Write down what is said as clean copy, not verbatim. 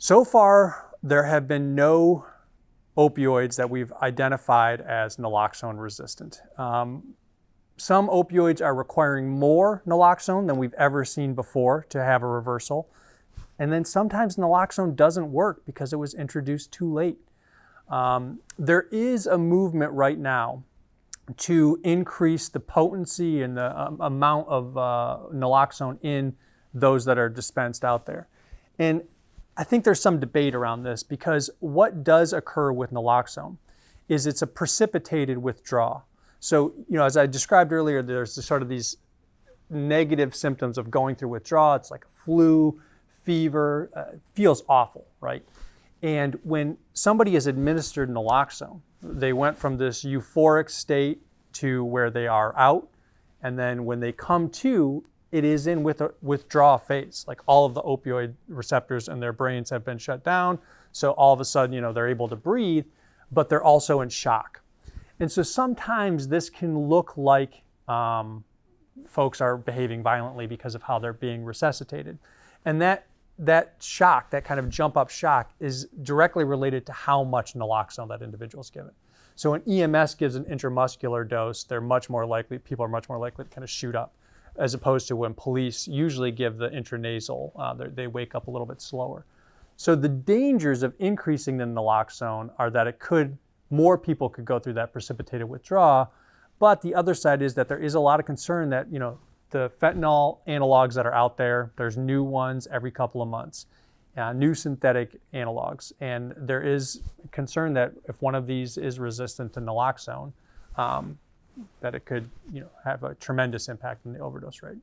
So far, there have been no opioids that we've identified as naloxone resistant. Some opioids are requiring more naloxone than we've ever seen before to have a reversal. And then sometimes naloxone doesn't work because it was introduced too late. There is a movement right now to increase the potency and the amount of naloxone in those that are dispensed out there. And I think there's some debate around this because what does occur with naloxone is it's a precipitated withdrawal. So, as I described earlier, there's sort of these negative symptoms of going through withdrawal. It's like a flu, fever, feels awful, right? And when somebody is administered naloxone, they went from this euphoric state to where they are out. And then when they come to, it is in with a withdrawal phase. Like all of the opioid receptors in their brains have been shut down. So all of a sudden, they're able to breathe, but they're also in shock. And so sometimes this can look like folks are behaving violently because of how they're being resuscitated. And that shock, that kind of jump up shock, is directly related to how much naloxone that individual's given. So when EMS gives an intramuscular dose, people are much more likely to kind of shoot up, as opposed to when police usually give the intranasal, they wake up a little bit slower. So the dangers of increasing the naloxone are that more people could go through that precipitated withdrawal. But the other side is that there is a lot of concern that, the fentanyl analogs that are out there, there's new ones every couple of months, new synthetic analogs. And there is concern that if one of these is resistant to naloxone, that it could have a tremendous impact on the overdose rate.